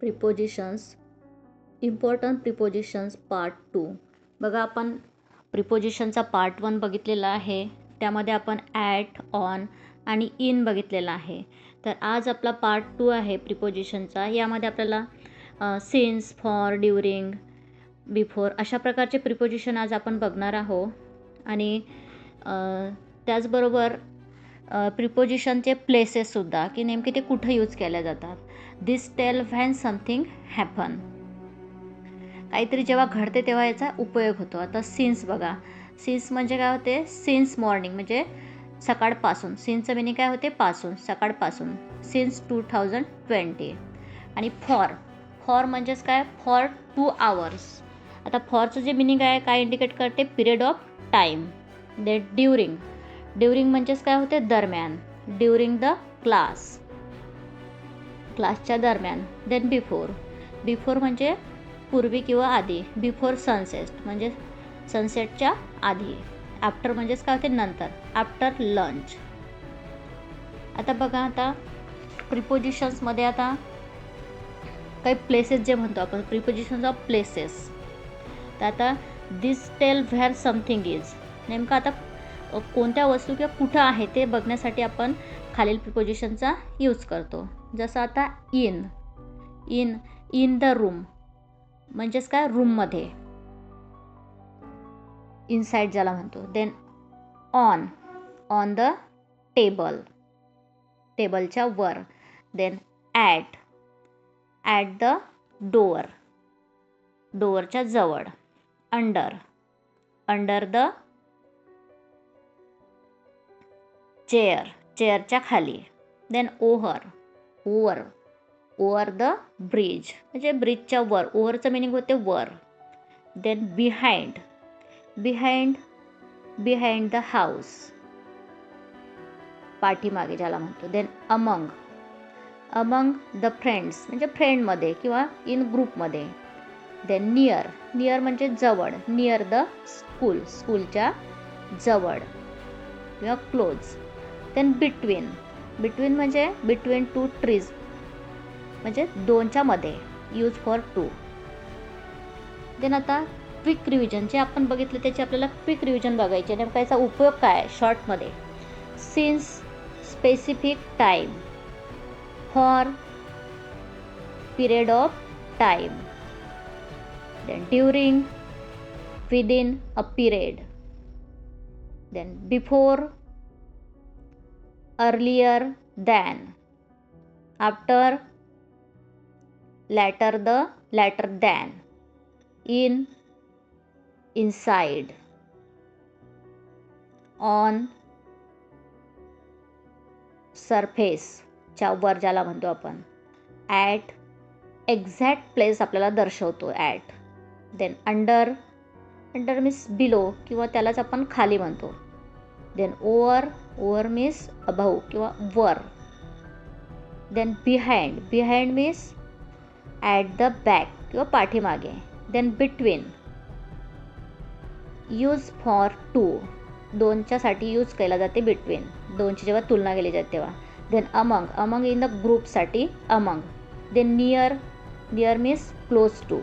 Prepositions important prepositions part 2. बघा, आपण प्रिपोजिशनचा part 1 बघितलेला आहे. त्यामध्ये आपण ॲट, ऑन आणि इन बघितलेला आहे. तर आज आपला पार्ट 2 आहे प्रिपोजिशनचा. यामध्ये आपल्याला सिन्स, फॉर, ड्युरिंग, बिफोर अशा प्रकारचे प्रिपोजिशन आज आपण बघणार आहोत. आणि त्याचबरोबर प्रिपोजिशनचे प्लेसेससुद्धा, की नेमके ते कुठं यूज केल्या जातात. दिस टेल व्हॅन समथिंग हॅपन, काहीतरी जेव्हा घडते तेव्हा याचा उपयोग होतो. आता सिन्स बघा, सिन्स म्हणजे काय होते, सिन्स मॉर्निंग म्हणजे सकाळपासून. सिन्सचं मिनिंग काय होते, पासून, सकाळपासून, सिन्स 2020. आणि फॉर म्हणजेच काय, फॉर 2 hours. आता फॉरचं जे मिनिंग आहे काय इंडिकेट करते, period of time. They during म्हणजेच काय होते, दरम्यान, ड्युरिंग द क्लासच्या दरम्यान. देन बिफोर म्हणजे पूर्वी किंवा आधी. बिफोर सनसेट म्हणजे सनसेटच्या आधी. आफ्टर म्हणजेच काय होते, नंतर, आफ्टर लंच. आता बघा, आता प्रिपोजिशन्समध्ये आता काही प्लेसेस जे म्हणतो आपण, प्रिपोजिशन्स ऑफ प्लेसेस. तर आता दिस टेल व्हेअर समथिंग इज, नेमकं आता कोणत्या वस्तू किंवा कुठं आहे ते बघण्यासाठी आपण खालील प्रिपोजिशनचा यूज करतो. जसं आता इन द रूम म्हणजेच काय, रूममध्ये, इनसाइड ज्याला म्हणतो. देन ऑन द टेबलच्या वर. देन ॲट द डोअरच्या जवळ. अंडर द चेअरच्या खाली. देन ओव्हर द ब्रिज म्हणजे ब्रिजच्या वर. ओव्हरचं मिनिंग होते वर. देन बिहाइंड द हाऊस, पाठीमागे ज्याला म्हणतो. देन अमंग द फ्रेंड्स म्हणजे फ्रेंडमध्ये किंवा इन ग्रुपमध्ये. देन नियर म्हणजे जवळ, नियर द स्कूलच्या जवळ किंवा क्लोज. देन बिटवीन म्हणजे बिटवीन 2 trees म्हणजे 2च्या मध्ये, यूज फॉर 2. देन आता क्विक रिव्हिजन जे आपण बघितलं त्याची आपल्याला क्विक रिव्हिजन बघायचे. नेमका याचा उपयोग काय शॉर्टमध्ये. Since specific time, for period of time, then during within a period, then before earlier than, after later than, inside, on, surface च्या वर ज्याला म्हणतो आपण. ॲट एक्झॅक्ट प्लेस आपल्याला दर्शवतो at. Then under means below किंवा त्यालाच आपण खाली म्हणतो. देन ओव्हर मीन्स अबाऊ किंवा वर. Then behind means at the back किंवा पाठीमागे. देन बिटवीन यूज फॉर 2, 2च्यासाठी यूज केला जाते बिटवीन, 2ची जेव्हा तुलना केली जाते तेव्हा. देन अमंग इन द ग्रुपसाठी among. Then near means close to.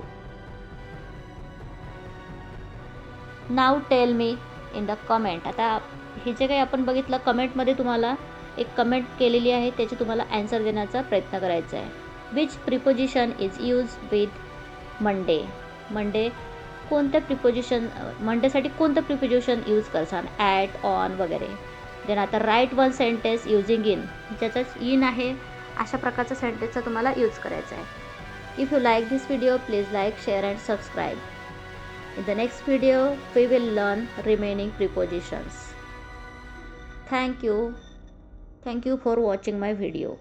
Now tell me in the comment. आता हे जे काही आपण बघितलं, कमेंटमध्ये तुम्हाला एक कमेंट केलेली आहे, त्याची तुम्हाला ॲन्सर देण्याचा प्रयत्न करायचा आहे. Which preposition is use with Monday कोणत्या प्रिपोजिशन, मंडेसाठी कोणतं प्रिपोजिशन यूज करसान, ॲट, ऑन वगैरे. देन आता राईट 1 सेंटेन्स युजिंग इन, ज्याच्यात इन आहे अशा प्रकारचा सेंटेन्सचा तुम्हाला यूज करायचा आहे. If you like this video, please like, share and subscribe. In the next video, we will learn remaining prepositions. Thank you for watching my video.